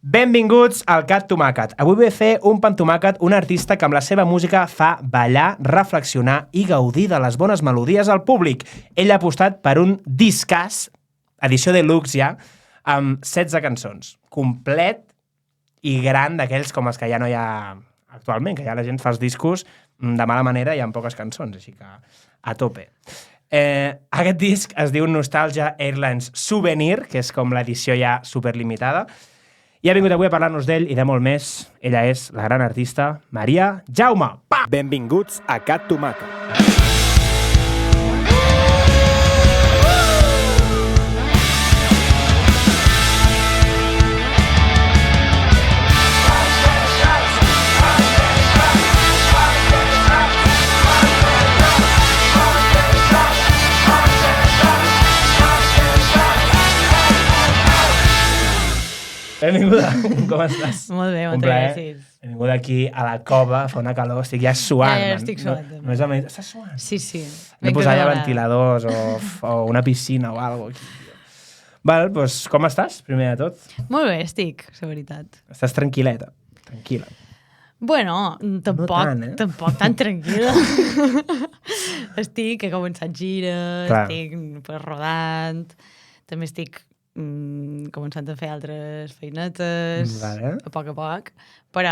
Benvinguts al Cat Tomàquet. Avui vull fer un pan tomàquet, un artista que amb la seva música fa ballar, reflexionar i gaudir de les bones melodies al públic. Ell ha apostat per un discàs, edició deluxe ja, amb 16 cançons. Complet i gran d'aquells com els que ja no hi ha actualment, que ja la gent fa els discos de mala manera i amb poques cançons, així que a tope. Aquest disc es diu Nostalgia Airlines Souvenir, que és com l'edició ja superlimitada, i ha vingut avui a parlar-nos d'ell i de molt més. Ella és la gran artista Maria Jaume. Pa! Benvinguts a Cat Tomàquet. Benvinguda, com estàs? Molt bé, moltes gràcies. Benvinguda aquí a la cova, fa una calor, estic ja suant. Estic suant, també. No és el... Estàs suant? Sí, sí. Hem de posar ja ventiladors o una piscina o alguna cosa. Val, doncs com estàs, primer de tot? Molt bé, estic, la veritat. Estàs tranquil·leta, tranquil·la. Bueno, tampoc tan tranquil·la. He començat gira, Clar. estic rodant, també estic començant a fer altres feinetes, Vale. a poc, però,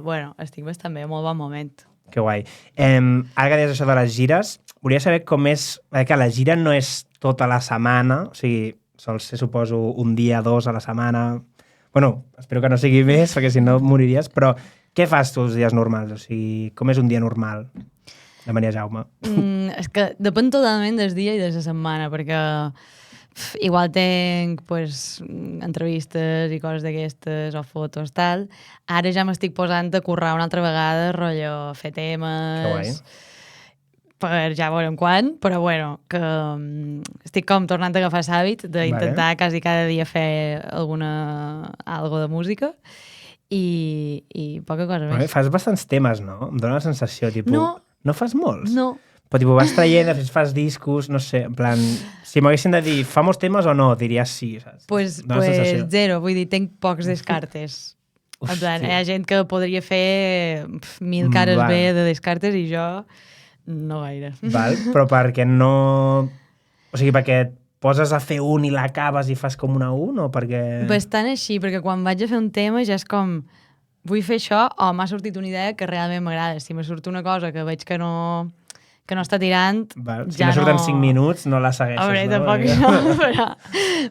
bueno, estic bastant bé, molt bon moment. Que guai. Ara que deies això de les gires, volia saber com és... Que la gira no és tota la setmana, o sigui, sol ser, suposo, un dia, 2 a la setmana... Bueno, espero que no sigui més, perquè si no moriries, però què fas tu els dies normals? O sigui, com és un dia normal de Maria Jaume? És que depèn totalment del dia i de la setmana, perquè igual tenc entrevistes i coses d'aquestes o fotos, tal. Ara ja m'estic posant a currar una altra vegada, rotllo, fer temes... per ja veurem quan, però bueno, que estic com tornant a agafar l'hàbit d'intentar quasi cada dia fer algo de música i poca cosa més. Fas bastants temes, no? Em dóna la sensació, tipus... No fas molts? No. Però tipus, vas traient, després fas discos, no sé, en plan... Si m'haguessin de dir, fa molts temes o no, diries sí, saps? Pues zero, vull dir, tenc pocs descartes. En plan, hi ha gent que podria fer 1000 cares bé de descartes i jo no gaire. Val, però perquè no... O sigui, perquè et poses a fer un i l'acabes i fas com una un, o perquè... Bastant així, perquè quan vaig a fer un tema ja és com... Vull fer això o m'ha sortit una idea que realment m'agrada. Si me surt una cosa que veig que no està tirant... Val. Si ja no surten 5 minuts, no la segueixes. A veure, tampoc no,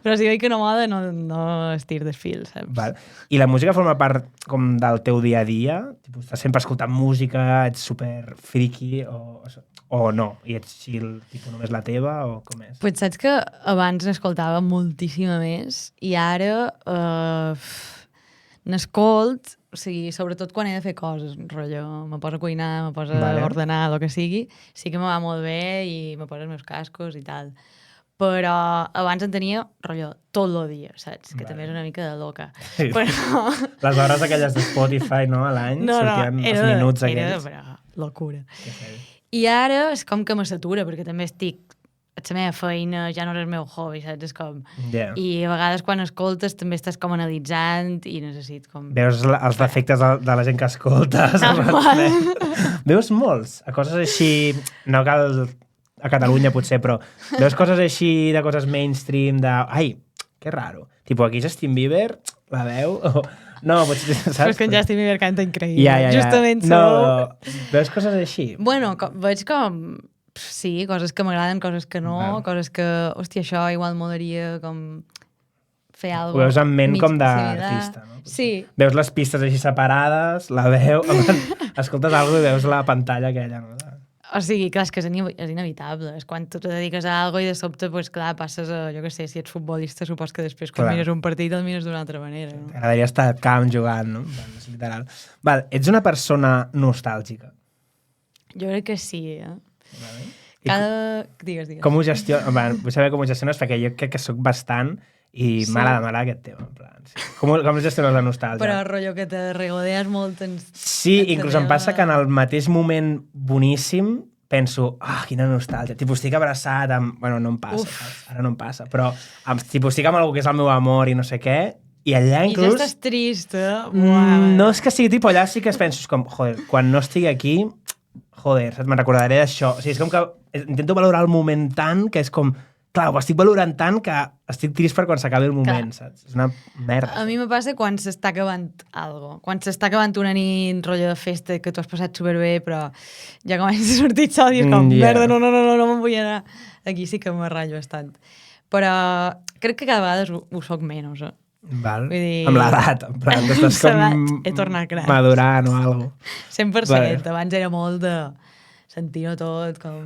però si veig que no moda, no estir des fil, saps? Val. I la música forma part com del teu dia a dia? Tipus, estàs sempre escoltant música, ets super friki o no? I ets chill, tipus, només la teva o com és? Pues saps que abans n'escoltava moltíssima més i ara n'escolt, o sigui, sobretot quan he de fer coses, rotllo, me poso a cuinar, me poso a ordenar, el que sigui, sí que me va molt bé i me poso els meus cascos i tal. Però abans en tenia, rotllo, tot el dia, saps? Que també és una mica de loca. Sí. Però... Les hores aquelles de Spotify, no?, a l'any, sortien els minuts aquells. Era locura. I ara és com que me satura, perquè també estic a la meva feina, ja no és el meu hobby, saps? És com... Yeah. I a vegades quan escoltes també estàs com analitzant i necessites com... Veus els defectes de la gent que escoltes. Veus molts, a coses així... No cal a Catalunya, potser, però veus coses així de coses mainstream, de... Ai, que raro. Tipo, aquí Justin Bieber, la veu... No, potser, saps? Però és que en Justin Bieber canta increïble. Ja. Justament no, veus coses així? Bueno, veig com... Sí, coses que m'agraden, coses que no, coses que, hòstia, això igual molaria com fer alguna cosa. Ho veus en ment com d'artista, no? Sí. Veus les pistes així separades, la veu, escoltes alguna cosa i veus la pantalla aquella, no? O sigui, clar, és que és inevitable. És quan tu te dediques a alguna cosa i de sobte, pues, clar, passes a, jo què sé, si ets futbolista, supos que després quan mires un partit el mires d'una altra manera. No? T'agradaria estar al camp jugant, no? És literal. Val, ets una persona nostàlgica? Jo crec que sí, Digues. Com ho gestiones? Vull saber com ho gestiones, perquè jo crec que soc bastant i m'agrada aquest tema. En plan, sí. Com gestiones la nostàlgia? Però rotllo que te regodees molt. Sí, inclús em passa que en el mateix moment boníssim penso, quina nostàlgia. Tipus, estic abraçat amb... Bueno, no em passa, ara no em passa, però tipus, estic amb algú que és el meu amor i no sé què, I allà I ja inclús... estàs trista. No és que sigui tipus allà, sí que es penso, és com, joder, quan no estigui aquí, joder, saps? Me'n recordaré d'això. O sigui, és com que intento valorar el moment tant que és com, clar, ho estic valorant tant que estic trist per quan s'acabi el moment, saps? És una merda. A mi me passa quan s'està acabant algo. Quan s'està acabant una nit, rotllo de festa, que tu has passat superbé, però ja comença a sortir sol i és com, merda, no me'n vull anar. Aquí sí que me ratllo bastant. Però crec que cada vegada ho soc menys, Val. Vull dir... Amb l'edat, en plan, estàs com he tornat gran. madurant o alguna cosa. 100%. Vale. Abans era molt de sentir-ho tot com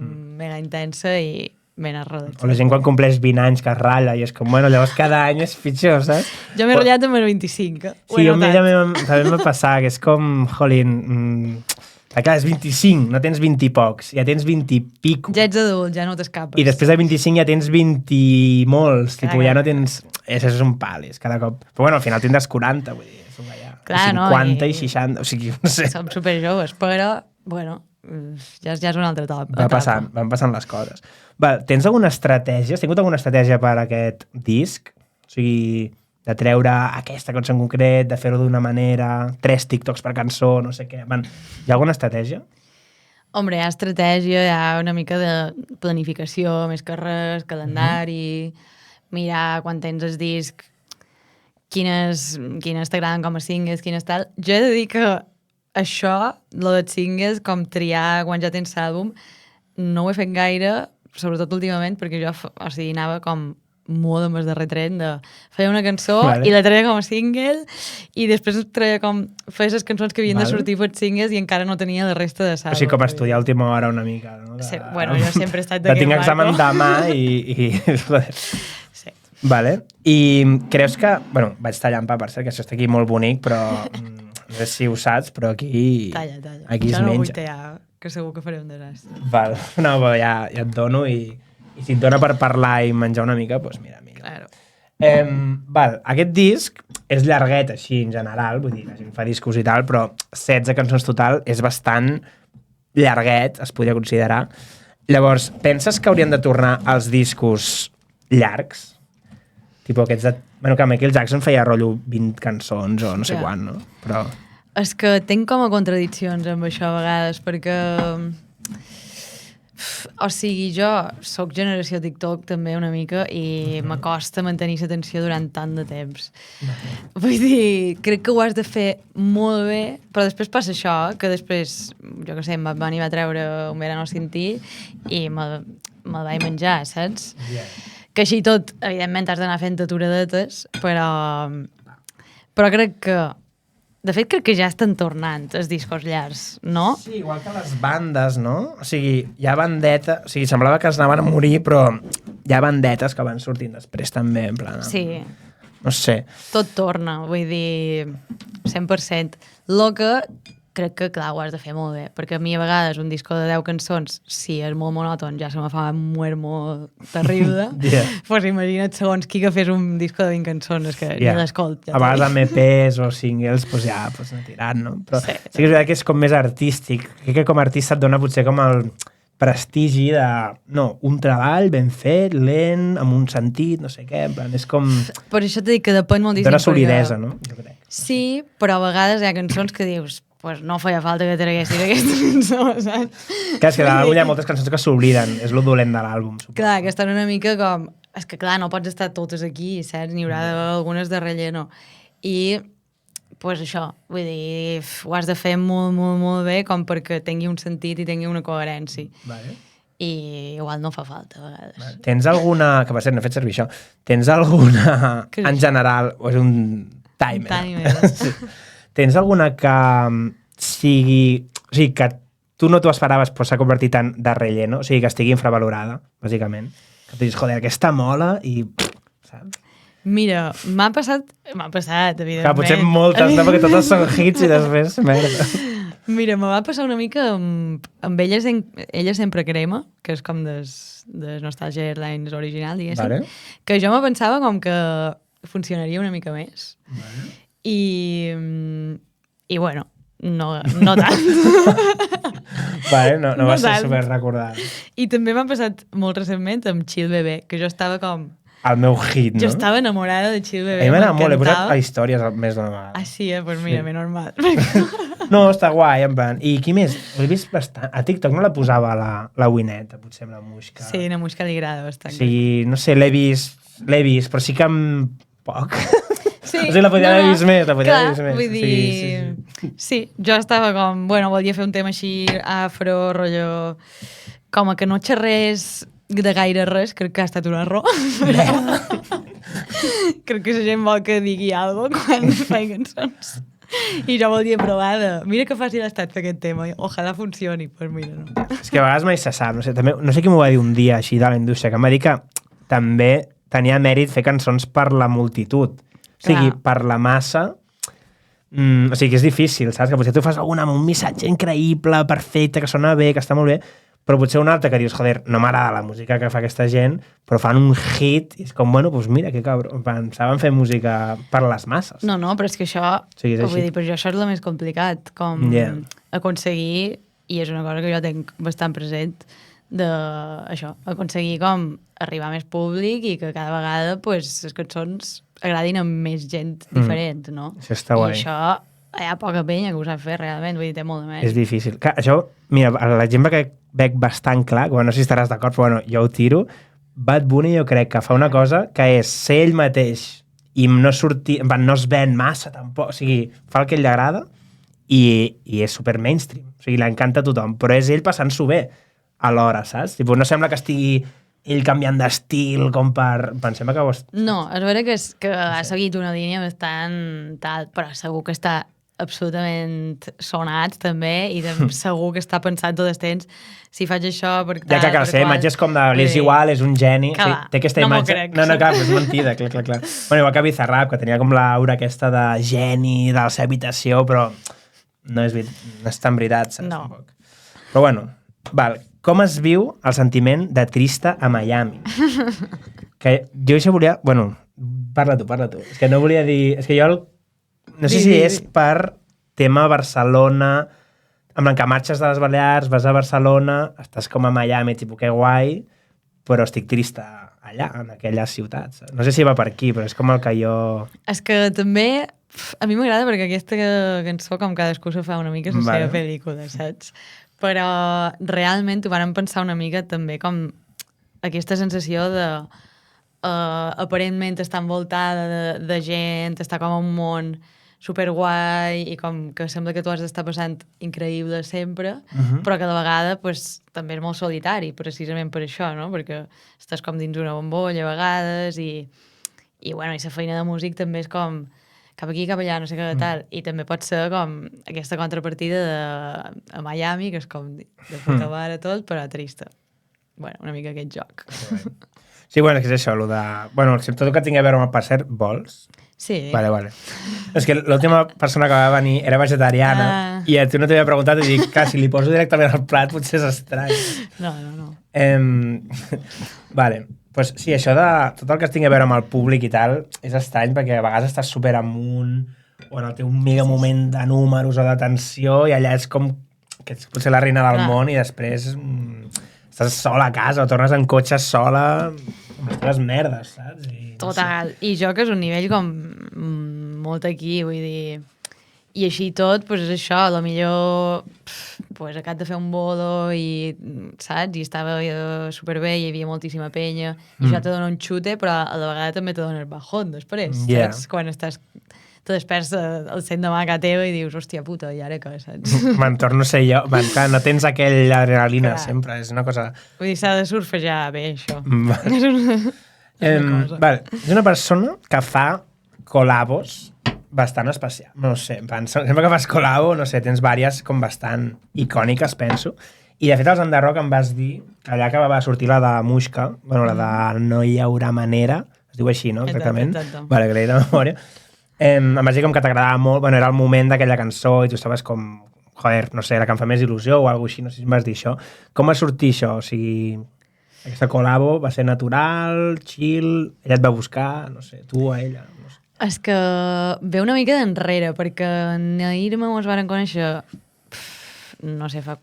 mega intensa i ben arrodats. O la gent quan compleix 20 anys que es ratlla i és com, bueno, llavors cada any és pitjor, saps? Jo m'he ratllat amb els 25. Sí, a mi també m'ha passat, que és com, jolín, clar, és 25, no tens 20 i pocs, ja tens 20 i pico. Ja ets adult, ja no t'escapes. I després de 25 ja tens 20 i molts, Clar, tipus, ja no tens... És un pal, és cada cop... Però bueno, al final tindràs 40, vull dir, és un gallar. Clar, 50 i 60, o sigui, no sé. Som superjoves, però, bueno, ja és una altra etapa. Van passant les coses. Val, tens alguna estratègia? Has tingut alguna estratègia per a aquest disc? O sigui, de treure aquesta cançó en concret, de fer-ho d'una manera, 3 TikToks per cançó, no sé què. Hi ha alguna estratègia? Hombre, hi ha estratègia, hi ha una mica de planificació, més que res, calendari, mirar quan tens el disc, quines t'agraden com a singles, quines tal. Jo he de dir que això, lo dels singles, com triar quan ja tens l'àlbum, no ho he fet gaire, sobretot últimament, perquè jo anava com molt amb el darrer tren de fer una cançó i la treia com a single i després treia com feia les cançons que havien de sortir per singles i encara no tenia la resta de l'àlbum. O sigui, com estudiar a última hora una mica, no? Bueno, jo sempre he estat d'aquest tinc examen demà i... Sí. Vale. I creus que... Bueno, vaig tallant pa, per cert, que això està aquí molt bonic, però no sé si ho saps, però aquí... Talla. Aquí jo es no menja. vull tallar, que segur que faré un desastre. Val. No, però ja et dono i si et dona per parlar i menjar una mica, doncs mira, millor. Claro. Val, aquest disc és llarguet així en general, vull dir, la gent fa discos i tal, però 16 cançons total és bastant llarguet, es podria considerar. Llavors, penses que haurien de tornar als discos llargs? Tipo aquests de... Bueno, que Michael Jackson feia rotllo 20 cançons o no sé quan, no? Però... És que tinc com a contradiccions amb això a vegades, perquè... O sigui, jo soc generació TikTok també una mica i m'acosta mantenir l'atenció durant tant de temps. Vull dir, crec que ho has de fer molt bé, però després passa això, que després, jo què sé, em va treure Un verano sin ti i me'l vaig menjar, saps? Que així tot, evidentment, has d'anar fent aturadetes, però crec que... De fet, crec que ja estan tornant els discos llargs, no? Sí, igual que les bandes, no? O sigui, hi ha bandetes... O sigui, semblava que es anaven a morir, però hi ha bandetes que van sortint després també, en plan... Sí. No sé. Tot torna, vull dir, 100%. Lo que crec que, clar, ho has de fer molt bé, perquè a mi a vegades un disco de 10 cançons, si és molt monòton, ja se me fa un muermo terrible. Pues imagina't segons qui que fes un disco de 20 cançons, és que ni l'escolt. Ja a vegades amb EPs o singles, pues ja pues, anar tirant, no? Però sí que és veritat que és com més artístic. Crec que com a artista et dona potser com el prestigi de... No, un treball ben fet, lent, amb un sentit, no sé què, en plan, és com... Per això t'he dit que depèn moltíssim. Dona solidesa, no? Jo crec. Sí, però a vegades hi ha cançons que dius pues no feia falta que traguessis aquesta cançó, saps? Clar, és que a l'àlbum hi ha moltes cançons que s'obliden, és lo dolent de l'àlbum, suposo. Clar, que estan una mica com... És que clar, no pots estar totes aquí, saps? N'hi haurà algunes de relleno. I, pues això, vull dir, ho has de fer molt, molt, molt bé com perquè tingui un sentit i tingui una coherència. Vale. I igual no fa falta, a vegades. Vale. Tens alguna... Que per cert, no he fet servir això. Tens alguna, en general, o és un timer? Un timer. Sí. Tens alguna que sigui... O sigui, que tu no t'ho esperaves però s'ha convertit en de relleno? O sigui, que estigui infravalorada, bàsicament. Que tu dius, joder, aquesta mola i... Saps? Mira, m'ha passat, evidentment. Que potser moltes, no? Perquè totes són hits i després, merda. Mira, me va passar una mica amb Ella sempre crema, que és com des Nostalgia Airlines original, diguéssim, Vale. que jo me pensava com que funcionaria una mica més. Vale. I bueno, no tant. Vale, no va ser tant. super recordada. I també m'ha passat molt recentment amb Chill Bebé, que jo estava com... el meu hit, no? Jo estava enamorada de Chill A Bebé, mi m'agrada molt, he posat m'encantava. a històries més d'una vegada. Ah, sí, pues mira, Sí. normal. No, està guai, en plan. I qui més? L'he vist bastant. A TikTok no la posava la Wineta, potser amb la Muixca. Sí, a Muixca li agrada bastant. O sigui, no sé, l'he vist, però sí que amb poc. Sí, O sigui, la podria haver vist més, la podria haver vist més. Vull dir... Sí, jo estava com... Bueno, volia fer un tema així, afro, rotllo... Com a que no xerrés de gaire res, crec que ha estat un error. Crec que la gent vol que digui alguna cosa quan fa cançons. I jo volia provar de... Mira que fàcil ha estat fer aquest tema. Ojalà funcioni. Pues mira, no. És que a vegades mai se sap. No sé, també, no sé qui m'ho va dir un dia així de la indústria, que em va dir que també tenia mèrit fer cançons per la multitud. O sigui, Clar. per la massa... o sigui, que és difícil, saps? Que potser tu fas alguna amb un missatge increïble, perfecte, que sona bé, que està molt bé, però potser un altre que dius, joder, no m'agrada la música que fa aquesta gent, però fan un hit, i és com, bueno, doncs mira, que cabrón, saben fer música per les masses. No, no, però és que això... Sí, és vull així. dir, per això és el més complicat, com aconseguir, i és una cosa que jo tinc bastant present, això, aconseguir com arribar a més públic i que cada vegada pues, les cançons agradin a més gent diferent, no? Això està guai. I això hi ha poca penya que ho sap fer realment, vull dir, té molt de més. És difícil. Clar, això, mira, l'exemple que veig bastant clar, que bueno, no sé si estaràs d'acord, però bueno, jo ho tiro, Bad Bunny jo crec que fa una cosa que és ser ell mateix i no sortir, no es ven massa tampoc, o sigui, fa el que ell li agrada i és super mainstream, o sigui, l'encanta a tothom, però és ell passant-s'ho bé alhora, saps? Tipo, no sembla que estigui ell canviant d'estil com per... Pensem que... No, és vera que ha seguit una línia bastant tal, però segur que està absolutament sonat també i segur que està pensant tot el temps si faig això per tal, Ja que la seva imatge és com de l'és igual, és un geni, sí, té aquesta no imatge... crec. No, clar, és mentida, clar. Bueno, igual que Bizarrap, que tenia com l'aura aquesta de geni de la seva habitació, però no és tan veritat, saps? No. Tampoc. Però bueno, val, com es viu el sentiment de trista a Miami? Que jo això volia... Bueno, parla tu. És que no volia dir... És que jo... No sé si és per tema Barcelona, amb el que marxes de les Balears, vas a Barcelona, estàs com a Miami, tipus, que guai, però estic trista allà, en aquelles ciutats. No sé si va per aquí, però és com el que jo... És que també... A mi m'agrada perquè aquesta cançó com cadascú se fa una mica la seva pel·lícula, saps? Però realment ho vam pensar una mica també com aquesta sensació de aparentment estar envoltada de gent, estar com a un món superguai i com que sembla que tu has d'estar passant increïble sempre, però que de vegada pues, també és molt solitari, precisament per això, no? Perquè estàs com dins una bombolla a vegades i bueno, i la feina de músic també és com cap aquí, cap allà, no sé què tal, i també pot ser com aquesta contrapartida a Miami, que és com de puta mare tot, però trista. Bueno, una mica aquest joc. Sí, bueno, és que és això, de... Bueno, tot el que tingui a veure amb el passer, vols? Sí. Vale. És que l'última persona que va venir era vegetariana i a tu no t'havia preguntat i dic, clar, si li poso directament al plat potser és estrany. No. Vale, pues sí, això de tot el que tingui a veure amb el públic i tal és estrany perquè a vegades estàs super amunt o en el teu mega moment de números o d'atenció i allà és com que ets potser la reina del món i després estàs sola a casa o tornes en cotxe sola amb les teves merdes, saps? Total. I jo que és un nivell com molt aquí, vull dir... I així tot, doncs és això, a lo millor pues, acabo de fer un bolo i, saps? I estava superbé, hi havia moltíssima penya, i això te dona un xute, però a la vegada també te dona el bajón després, saps? Quan estàs... Te desperts al cent de mà a casa teva i dius, hòstia puta, i ara què, saps? M'entorn no sé jo, clar, no tens aquella adrenalina sempre, és una cosa... Vull dir, s'ha de surfejar bé, això. Vale. És una persona que fa col·labos bastant especial. No sé, sempre que fas col·labo, no sé, tens vàries com bastant icòniques, penso. I de fet als Underrock em vas dir que allà que va sortir la de Muixca, bueno, la de No hi haurà manera, es diu així, no? Exactament. Vale, que l'he dit de memòria. Em vas dir com que t'agradava molt, bueno, era el moment d'aquella cançó i tu estaves com, joder, no sé, la que em fa més il·lusió o alguna així, no sé si em vas dir això. Com va sortir això? O sigui, aquesta col·labo va ser natural, chill, ella et va buscar, no sé, tu a ella, no sé. És que ve una mica d'enrere, perquè en Irma ens varen conèixer, no sé, fa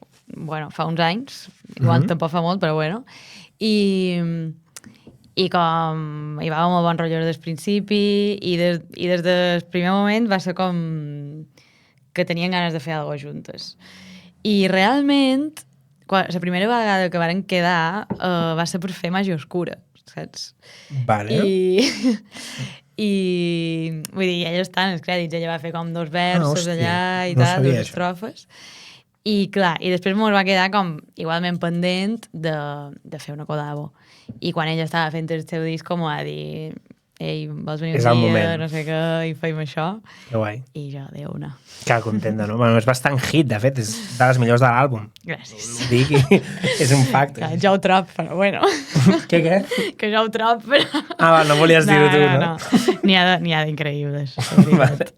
uns anys, igual tampoc fa molt, però bueno, i i com hi va haver molt bon rotllo des del principi i des del primer moment va ser com que tenien ganes de fer alguna cosa juntes. I realment, la primera vegada que varen quedar va ser per fer Màgia Oscura, saps? Vale. I vull dir, ella està en els crèdits, ella va fer com 2 versos allà i no tal, sabia 2 estrofes. I clar, i després mos va quedar com igualment pendent de fer una col·labo. I quan ella estava fent el seu disc com va dir ei, vols venir un dia, no sé què, i feim això. Que guai. I jo, Déu, una. Que contenta, no? Bueno, és bastant hit, de fet, és de les millors de l'àlbum. Gràcies. Ho dic i és un fact. Clar, jo ho trob, però bueno. Què? Que jo ho trob, però... Ah, no volies dir-ho tu, no? N'hi ha d'increïbles. Vale.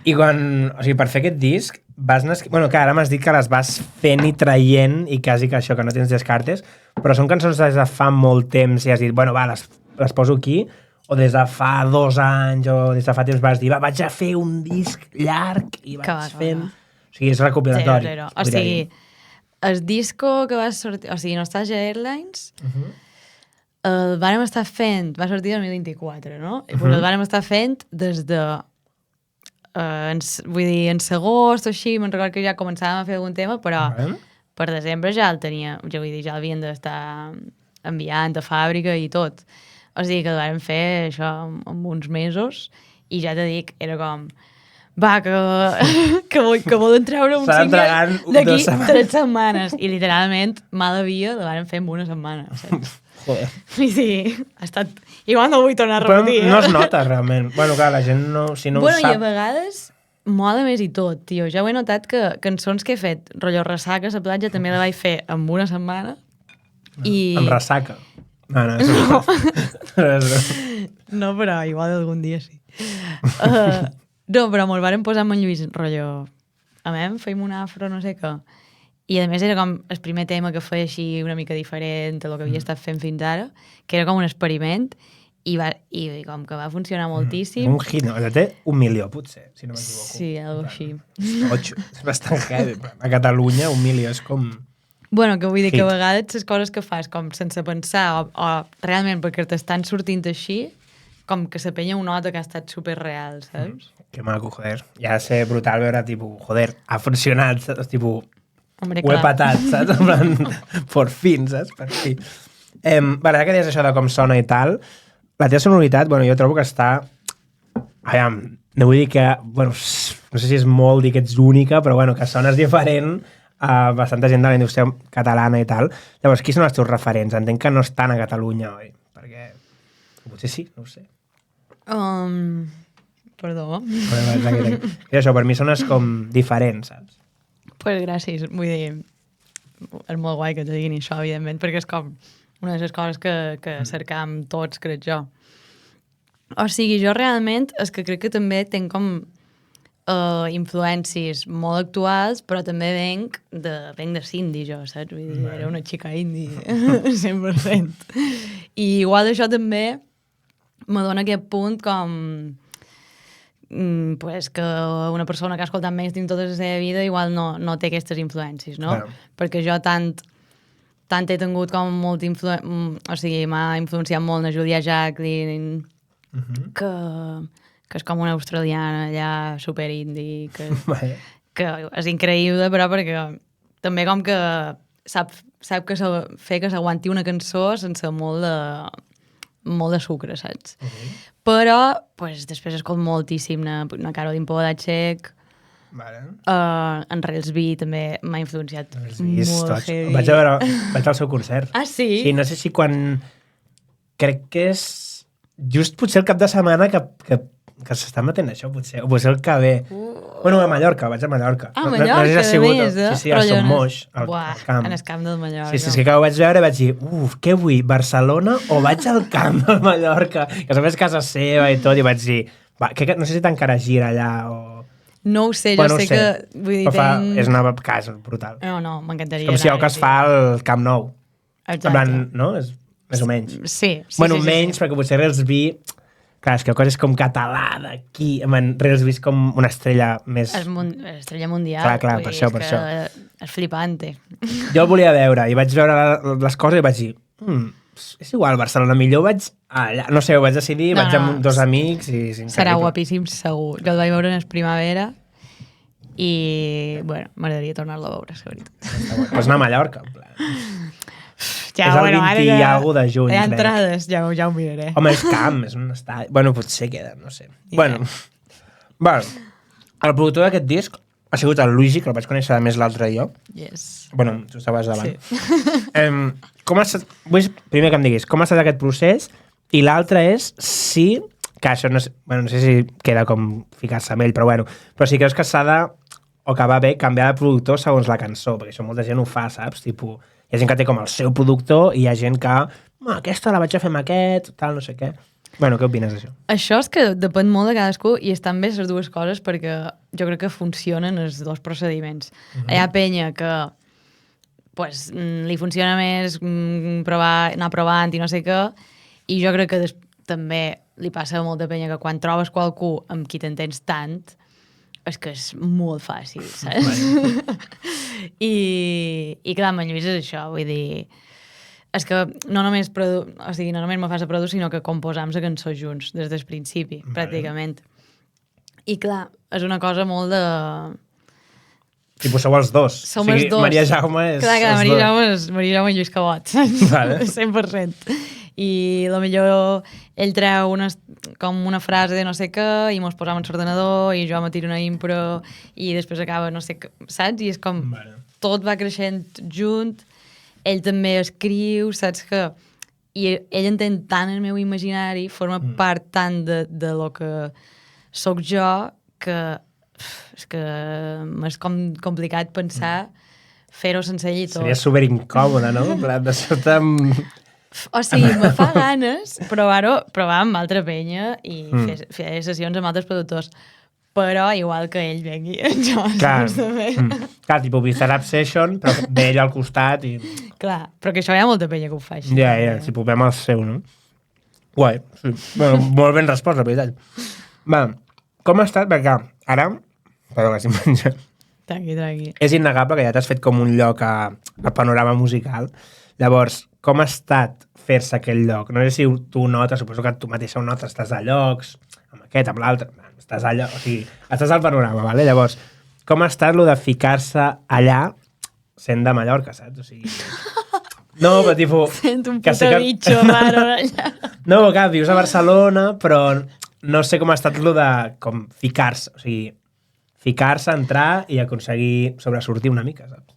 I quan, o sigui, per fer aquest disc, vas anar... Bueno, clar, ara m'has dit que les vas fent i traient i quasi que això, que no tens descartes, però són cançons des de fa molt temps i has dit, bueno, va, les poso aquí, o des de fa 2 anys o des de fa temps vas dir, va, vaig a fer un disc llarg i vaig fent... O sigui, és recopilatori. Zero. O sigui, el disco que va sortir... O sigui, Nostalgia Airlines el vàrem estar fent... Va sortir el 2024, no? I el vàrem estar fent des de... vull dir, en agost o així, me'n recordo que ja començàvem a fer algun tema, però per desembre ja el tenia... Ja vull dir, ja l'havien d'estar enviant a fàbrica i tot. O sigui que el vam fer això en uns mesos i ja t'he dic, era com va, que volen treure un single d'aquí 3 setmanes. I literalment, mala via, la vam fer en una setmana. Saps? Joder. Vull dir, ha estat... Igual no vull tornar a repetir. Però no es nota, realment. Bueno, clar, la gent no, si no ho sap... I a vegades mola més i tot, tio. Ja ho he notat que cançons que he fet, rotllo Ressaca a la platja, també la vaig fer en una setmana. Amb Ressaca. No. No, però igual algun dia sí. No, però mos vàrem posar amb en Lluís, rotllo, feim un afro, no sé què. I a més era com el primer tema que feia així una mica diferent a lo que havia estat fent fins ara, que era com un experiment, i com que va funcionar moltíssim. Un hit, no? Ja té 1 milió, potser, si no m'equivoco. Sí, algo així. 8, és bastant heavy. A Catalunya 1 milió és com... Bueno, que vull dir que a vegades les coses que fas com sense pensar o realment perquè t'estan sortint així, com que la penya ho nota que ha estat superreal, saps? Que maco, joder. Ja ha de ser brutal veure, tipus, joder, ha funcionat, saps? Tipus, hombre, ho he patat, saps? En plan, por fin, saps? Per fi. Vale, ja que deies això de com sona i tal, la teva sonoritat, bueno, jo trobo que està... Aviam, no vull dir que... Bueno, no sé si és molt dir que ets única, però bueno, que sones diferent a bastanta gent de la indústria catalana i tal. Llavors, qui són els teus referents? Entenc que no estan a Catalunya, oi? Perquè... Potser sí, no ho sé. Perdó. I això, per mi sones com diferents, saps? Pues gràcies. Vull dir, és molt guai que te diguin això, evidentment, perquè és com una de les coses que cercam tots, crec jo. O sigui, jo realment és que crec que també tenc com influències molt actuals, però també venc de Cindy, jo, saps? Vull dir, era una xica indie, 100%. I igual això també me dona aquest punt com pues, que una persona que ha escoltat mainstream tota la seva vida igual no té aquestes influències, no? Claro. Perquè jo tant he tingut com molt o sigui, m'ha influenciat molt la Julia Jacqueline, que és com una australiana allà super indie, que és increïble, però perquè també com que sap que fer que s'aguanti una cançó sense molt de sucre, saps? Però pues, després escolto moltíssim una Caroline Polachek, en Rails B també m'ha influenciat molt heavy. Vaig al seu concert. Ah, sí? Sí, no sé si quan... Crec que és just potser el cap de setmana que s'està matent això, potser. O potser el que ve. Bueno, a Mallorca, vaig a Mallorca. Ah, Mallorca, no sé si a més, Sí, a Son Moix, al camp. En el camp del Mallorca. Sí, és que ho vaig veure i vaig dir, què vull, Barcelona o vaig al camp del Mallorca? Que a més casa seva i tot, i vaig dir, no sé si t'encara gira allà o... No ho sé, jo sé que... Vull dir, és una casa brutal. No, m'encantaria. Com si el que es fa al Camp Nou. Exacte. En plan, no? És més o menys. Sí. Bueno, menys, perquè potser Rails B... Clar, és que el cos és com català d'aquí. Rails B és com una estrella més... Estrella mundial. Clar, per això. És flipante. Jo el volia veure i vaig veure les coses i vaig dir, és igual, Barcelona, millor vaig allà. No sé, ho vaig decidir, vaig amb 2 amics i... Serà guapíssim, segur. Jo el vaig veure en el primavera i, bueno, m'agradaria tornar-lo a veure, és veritat. Pues anar a Mallorca, en plan. Ja, és el 20 i alguna de juny, hi ha crec. entrades, ja ho miraré. Home, és camp, és un estadi. Bueno, potser queda, no sé. Bueno, el productor d'aquest disc ha sigut el Luigi, que el vaig conèixer a més l'altre jo. Yes. Bueno, tu estaves davant. Sí. Com ha estat, primer que em diguis, com ha estat aquest procés? I l'altre és si, que això no sé, bueno, no sé si queda com ficar-se amb ell, però si creus que s'ha de, o que va bé, canviar de productor segons la cançó, perquè això molta gent ho fa, saps? Tipo, hi ha gent que té com el seu productor i hi ha gent que, aquesta la vaig a fer amb aquest, tal, no sé què. Bueno, què opines d'això? Això és que depèn molt de cadascú i estan bé les dues coses perquè jo crec que funcionen els dos procediments. Hi ha penya que pues, li funciona més anar provant i no sé què, i jo crec que també li passa a molta penya que quan trobes qualcú amb qui t'entens tant és que és molt fàcil, saps? I clar, amb en Lluís és això, vull dir... És que no només me fas a produir, sinó que composam la cançó junts, des del principi, pràcticament. I clar, és una cosa molt de... Tipus sou els dos. Som els dos. Maria Jaume és clar, els Maria dos. Jaume és Maria Jaume i Lluís Cabot. Vale. 100%. I millor ell treu com una frase de no sé què i mos posam en l'ordenador i jo me tiro una impro i després acaba no sé què, saps? I és com... Tot va creixent junt. Ell també escriu, saps que... I ell entén tant el meu imaginari, forma part tant de lo que sóc jo, que és que m'és complicat pensar fer-ho sense ell i tot. Seria superincòmode, no? En plan, de sota amb... O sigui, me fa ganes provar amb altra penya i fer sessions amb altres productors. Però igual que ell vengui, jo Clar, tipus Bizarrap Session, però ve ell al costat i... Clar, però que això hi ha molta penya que ho fa així. Ja, tipus vem el seu, no? Guai, sí. Bueno, molt ben respost, la veritat. Va, com ha estat? Perquè ara... Perdó, que estic menjant. Tranqui. És innegable que ja t'has fet com un lloc a panorama musical. Llavors, com ha estat fer-se aquell lloc? No sé si tu notes, suposo que tu mateixa ho notes, estàs a llocs, amb aquest, amb l'altre... Estàs allà, o sigui, estàs al panorama, ¿vale? Llavors, com ha estat lo de ficar-se allà sent de Mallorca, saps? O sigui... No, però tipus... Sent un puto bitxo raro allà. No, clar, vius a Barcelona, però no sé com ha estat lo de com ficar-se, o sigui, ficar-se, entrar i aconseguir sobresortir una mica, saps?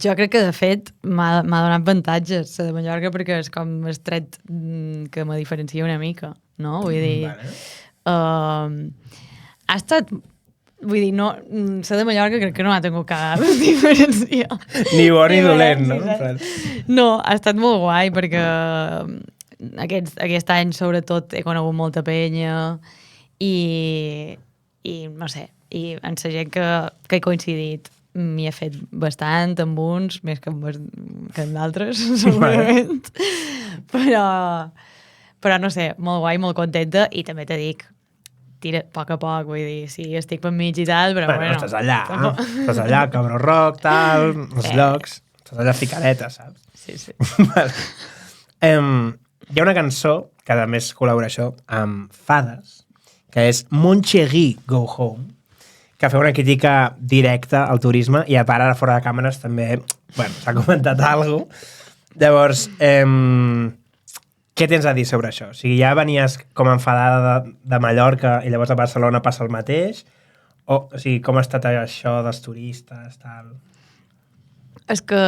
Jo crec que, de fet, m'ha donat avantatges a de Mallorca perquè és com el tret que me diferencia una mica, no? Vull dir... Vale. Ha estat... Vull dir, no, ser de Mallorca crec que no ha tingut cap diferència. Ni bo ni dolent, no? No, ha estat molt guai perquè aquest any, sobretot, he conegut molta penya i no sé, i en la gent que he coincidit m'hi he fet bastant amb uns, més que amb d'altres, segurament. Però no sé, molt guai, molt contenta i també te dic, tira a poc, vull dir, sí, estic per mig i tal, però bueno. Estàs allà, Cabró Rock, tal, els llocs, estàs allà ficadeta, saps? Sí. Hi ha una cançó, que a més col·labora això, amb Fades, que és Mon Chéri Go Home, que feu una crítica directa al turisme i a part ara fora de càmeres també, bueno, s'ha comentat alguna cosa. Llavors, què tens a dir sobre això? O sigui, ja venies com enfadada de Mallorca i llavors a Barcelona passa el mateix? O sigui, com ha estat això dels turistes, tal? És que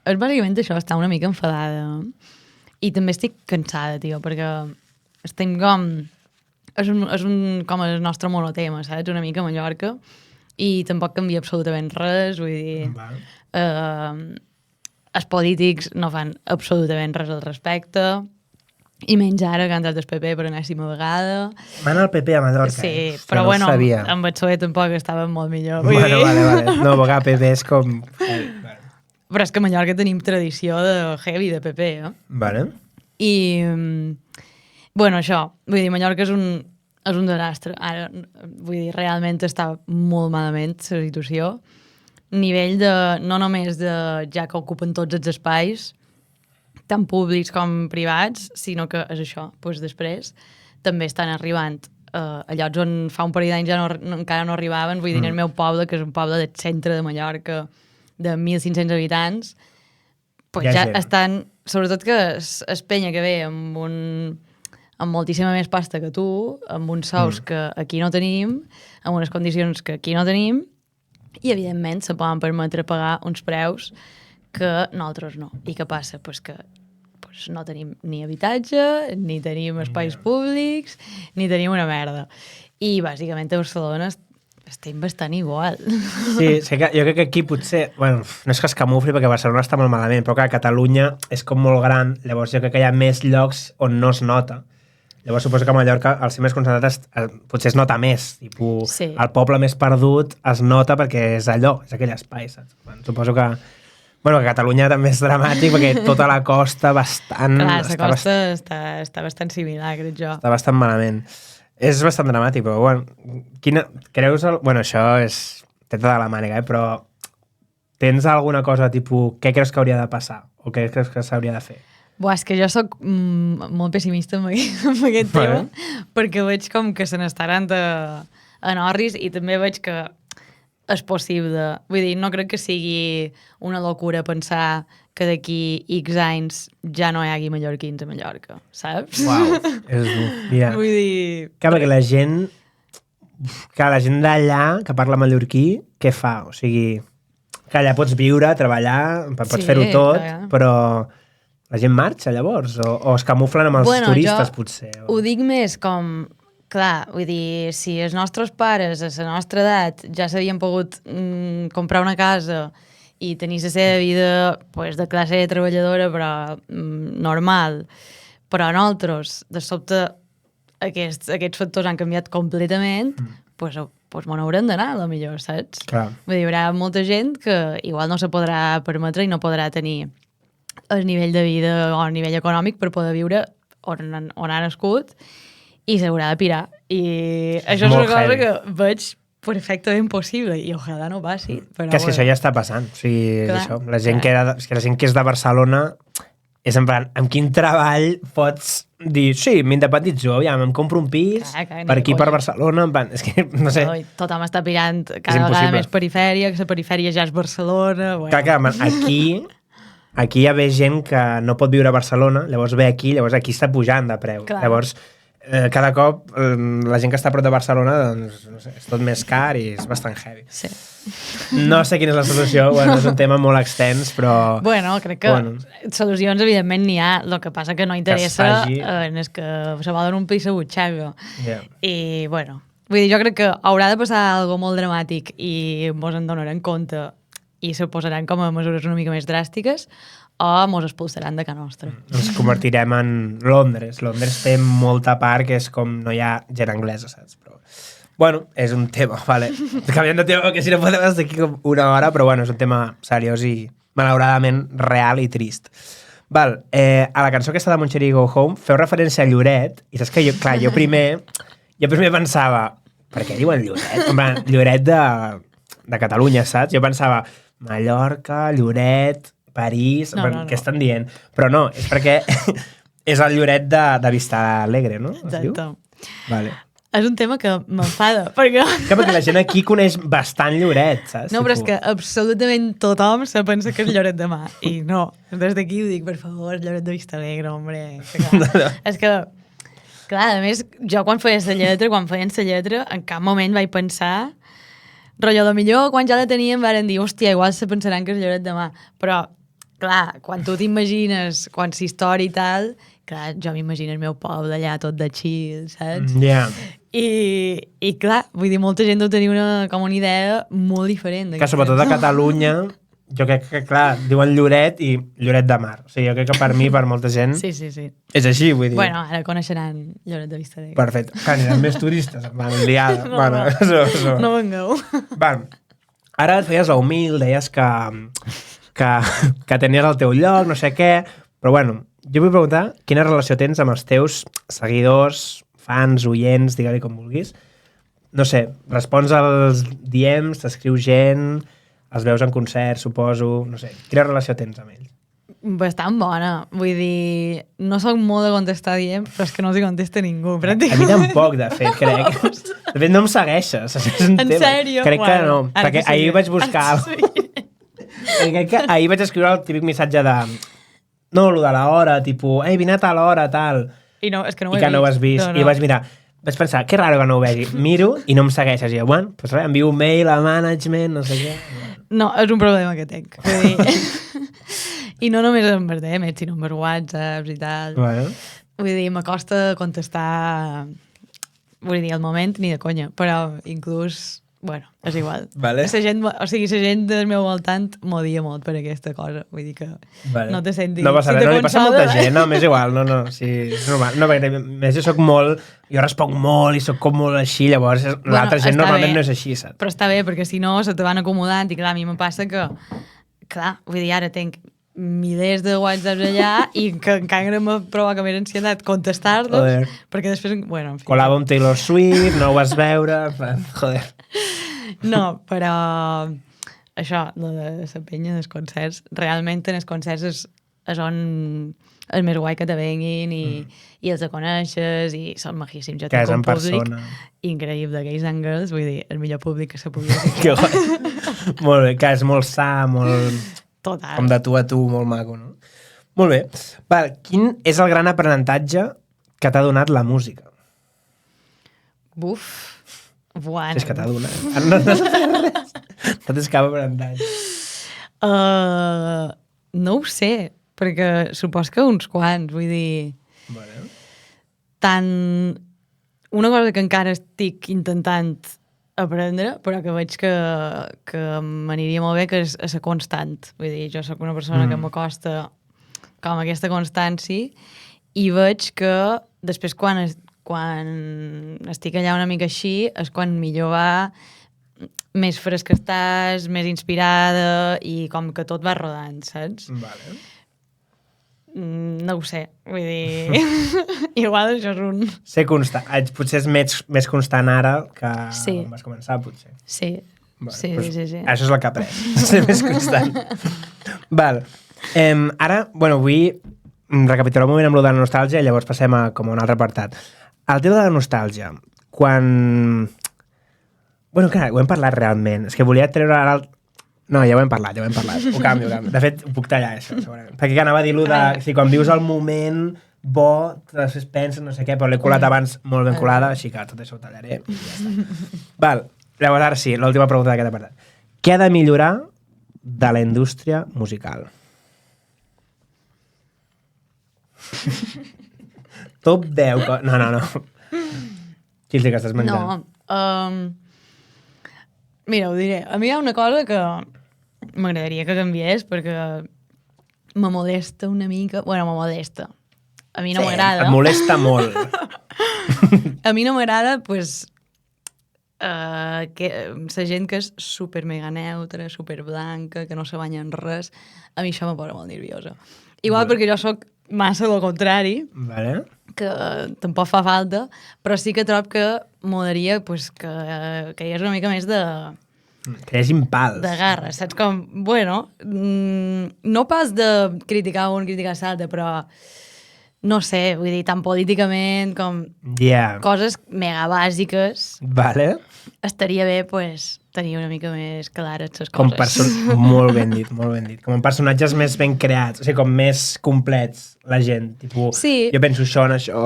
és bàsicament això, estar una mica enfadada. I també estic cansada, tio, perquè estem com... És com el nostre monotema, saps? Una mica a Mallorca. I tampoc canvia absolutament res, vull dir... els polítics no fan absolutament res al respecte, i menys ara que han entrat el PP per enèsima vegada. Van al PP a Mallorca. Sí, però bueno, amb el PSOE tampoc estaven molt millor. Bueno, vale. No, perquè el PP és com... Però és que a Mallorca tenim tradició de heavy de PP, eh? Vale. I, bueno, això, vull dir, Mallorca és un desastre. Ara, vull dir, realment està molt malament la situació. Nivell de, no només de ja que ocupen tots els espais, tant públics com privats, sinó que és això. Doncs després també estan arribant a llocs on fa un parell d'anys encara no arribaven. Vull dir, en el meu poble, que és un poble del centre de Mallorca, de 1.500 habitants, pues ja estan... Sobretot que es penya que ve amb moltíssima més pasta que tu, amb uns sous que aquí no tenim, amb unes condicions que aquí no tenim, i evidentment se poden permetre pagar uns preus que nosaltres no. I què passa? Pues que no tenim ni habitatge, ni tenim espais públics, ni tenim una merda. I bàsicament a Barcelona estem bastant igual. Sí, jo crec que aquí potser... Bueno, no és que es camufli perquè Barcelona està molt malament, però que Catalunya és com molt gran, llavors jo crec que hi ha més llocs on no es nota. Llavors suposo que a Mallorca, al ser més concentrat, potser es nota més. Sí. El poble més perdut es nota perquè és allò, és aquell espai, saps? Bueno, suposo que... Bueno, que Catalunya també és dramàtic perquè tota la costa bastant... Clar, la costa està bastant similar, crec jo. Està bastant malament. És bastant dramàtic, però bueno... Creus... Bueno, això és... Té tota la màniga, però... Tens alguna cosa, tipus, què creus que hauria de passar? O què creus que s'hauria de fer? Buah, és que jo sóc molt pessimista amb aquest tema, perquè veig com que se n'estaran en orris i també veig que és possible. Vull dir, no crec que sigui una locura pensar que d'aquí X anys ja no hi hagi mallorquins a Mallorca, saps? Uau, és dur. Mira, vull dir... Clar, perquè la gent d'allà que parla mallorquí, què fa? O sigui, que allà pots viure, treballar, pots fer-ho tot, però la gent marxa llavors? O es camuflen amb els turistes, potser? Ho dic més com... Clar, vull dir, si els nostres pares a la nostra edat ja s'havien pogut comprar una casa i tenir la seva vida pues, de classe treballadora però normal, però nosaltres, de sobte, aquests factors han canviat completament, pues me n'haurem d'anar, a lo millor, saps? Clar. Vull dir, hi haurà molta gent que igual no se podrà permetre i no podrà tenir el nivell de vida o el nivell econòmic per poder viure on ha nascut i s'haurà de pirar. I això és una cosa que veig perfectament possible i ojalà no passi. Però que és que això ja està passant. O sigui, això, la gent que és de Barcelona és en plan, amb quin treball pots dir, sí, m'independitzo, aviam, em compro un pis per aquí, per Barcelona, en plan, és que, no sé. Tothom està pirant cada vegada més perifèria, que la perifèria ja és Barcelona. Bueno. Clar, aquí hi ha gent que no pot viure a Barcelona, llavors ve aquí, llavors aquí està pujant de preu. Clar. Llavors, cada cop la gent que està a prop de Barcelona doncs, no sé, és tot més car i és bastant heavy. Sí. No sé quina és la solució, bueno, és un tema molt extens, però... Bueno, crec que solucions evidentment n'hi ha, el que passa que no interessa és que se volen un pis a butxaca. Yeah. I, bueno, vull dir, jo crec que haurà de passar algo molt dramàtic i mos en donarem compte i se posaran com a mesures una mica més dràstiques o mos expulsaran de casa nostra. Ens convertirem en Londres. Londres té molta part que és com no hi ha gent anglesa, saps? Però, bueno, és un tema, vale. Canviem de tema, perquè si no podem estar aquí com una hora, però bueno, és un tema seriós i malauradament real i trist. Val, a la cançó aquesta de Moncheri Go Home feu referència a Lloret, i saps que jo primer pensava, per què diuen Lloret? En plan, Lloret de Catalunya, saps? Jo pensava, Mallorca, Lloret, París, què estan dient? Però no, és perquè és el Lloret de Vista Alegre, no? Exacte. Vale. És un tema que m'enfada, perquè... Perquè la gent aquí coneix bastant Lloret, saps? No, però és que absolutament tothom se pensa que és Lloret de Mar. I no, des d'aquí ho dic, per favor, Lloret de Vista Alegre, hombre. És que, clar, a més, jo quan feien la lletra, en cap moment vaig pensar... Rotllo, de millor, quan ja la teníem, varen dir, hòstia, igual se pensaran que és Lloret de Mar. Però, clar, quan tu t'imagines, quan s'història i tal, clar, jo m'imagino el meu poble allà tot de chill, saps? Yeah. I clar, vull dir, molta gent deu tenir una idea molt diferent. Que sobretot a Catalunya, jo crec que, clar, diuen Lloret i Lloret de Mar. O sigui, jo crec que per mi, per molta gent, sí. és així, vull dir. Bueno, ara coneixeran Lloret de Vista Alegre. Perfecte. Que aniran més turistes, van liada. No vengueu. Van. Ara et feies l'humil, deies que tenies el teu lloc, no sé què, però bueno, jo vull preguntar quina relació tens amb els teus seguidors, fans, oients, digue-li com vulguis. No sé, respons als DMs, t'escriu gent... Els veus en concert, suposo... No sé, quina relació tens amb ells? Bastant bona. Vull dir, no sóc molt de contestar dient, però és que no s'hi contesta ningú. A mi tampoc, de fet, crec. De fet, no em segueixes. En sèrio? Crec que no, perquè ahir vaig buscar... Crec que ahir vaig escriure el típic missatge de... No, lo de l'hora, tipus, vine a tal hora, tal... I no, és que no ho he vist. I que no ho has vist. No. I vaig mirar... Vaig pensar, que raro que no ho vegi. Miro i no em segueixes. I jo, bueno, doncs res, envio un mail a management, no sé què. No, és un problema que tenc. Vull dir... I no només amb els DMs, sinó amb els WhatsApps i tal. Bueno. Vull dir, m'acosta contestar... Vull dir, al moment ni de conya, però inclús... Bueno, és igual. Vale. La gent del meu voltant m'odia molt per aquesta cosa. Vull dir que no te sentis... No passa res, no li passa a molta gent, no, m'és igual, no, sí, és normal. No, perquè més jo soc molt... Jo responc molt i soc com molt així, llavors l'altra gent normalment no és així, saps? Però està bé, perquè si no se te van acomodant i clar, a mi me passa que... Clar, vull dir, ara tenc milers de whatsapps allà i que encara me provoca més ansietat contestar-los, perquè després... Bueno, en fi. Colava amb Taylor Swift, no ho vas veure... Joder. No, però això, de la penya dels concerts, realment en els concerts és on és més guai que te venguin i els coneixes i són majíssims. Jo tinc un públic increïble, Gays and Girls, vull dir, el millor públic que se pugui dir. Que guai. Molt bé, que és molt sa, molt... Total. Com de tu a tu, molt maco, no? Molt bé. Val, quin és el gran aprenentatge que t'ha donat la música? Buf. Bueno. És que t'ha donat. No tens cap aprenentatge. No ho sé, perquè supos que uns quants, vull dir... Bueno. Tant... Una cosa que encara estic intentant aprendre, però que veig que m'aniria molt bé, que és la constant. Vull dir, jo sóc una persona que m'acosta com aquesta constància i veig que després quan estic allà una mica així és quan millor va, més fresca estàs, més inspirada i com que tot va rodant, saps? Vale. No ho sé, vull dir... Igual això és un... Ser constant. Potser és més constant ara que quan vas començar, potser. Sí, bueno, sí. Això és el que he après. Ser més constant. Val. Ara, bueno, vull recapitular un moment amb lo de la nostàlgia i llavors passem a com a un altre apartat. El tema de la nostàlgia, quan... Bueno, clar, ho hem parlat realment. És que volia treure ara... No, ja ho hem parlat. Ho canvio. De fet, ho puc tallar, això, segurament. Perquè anava a dir-lo de... Si quan vius el moment bo, després penses no sé què, però l'he colat abans molt ben colada, així que tot això ho tallaré i ja està. Val, llavors ara sí, l'última pregunta d'aquest apartat. Què ha de millorar de la indústria musical? Top 10... No. Quins que estàs menjant? No, mira, ho diré. A mi hi ha una cosa que m'agradaria que canviés perquè me molesta una mica. Bueno, me molesta. A mi no m'agrada. Et molesta molt. A mi no m'agrada, pues, que la gent que és super mega neutra, super blanca, que no se banya en res, a mi això me posa molt nerviosa. Igual perquè jo sóc massa del contrari, vale. Que tampoc fa falta, però sí que trob que molaria pues, que hi hagi una mica més de... Que hi hagi pals. De garra, saps com? Bueno, no pas de criticar un, criticar l'altre, però no sé, vull dir, tan políticament com coses mega bàsiques. Vale. Estaria bé, pues, tenir una mica més clares les coses. Molt ben dit, molt ben dit. Com en personatges més ben creats, o sigui, com més complets, la gent. Tipo, sí. Jo penso això en això,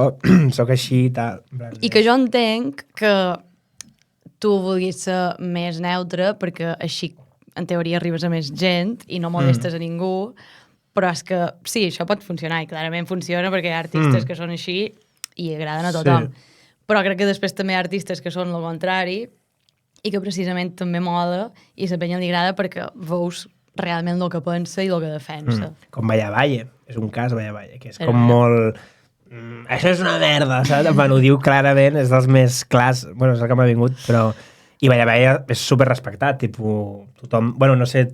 soc així i tal. I que jo entenc que tu vulguis ser més neutre perquè així, en teoria, arribes a més gent i no molestes a ningú, però és que sí, això pot funcionar i clarament funciona perquè hi ha artistes que són així i agraden a tothom. Sí. Però crec que després també hi ha artistes que són el contrari i que precisament també mola i la penya li agrada perquè veus realment el que pensa i el que defensa. Com Vaya Valle, és un cas Vaya Valle, que és com molt... això és una merda, saps? Bueno, ho diu clarament, és dels més clars, bueno, és el que m'ha vingut, però... I Vaya Valle és super respectat, tipus, tothom... Bueno, no sé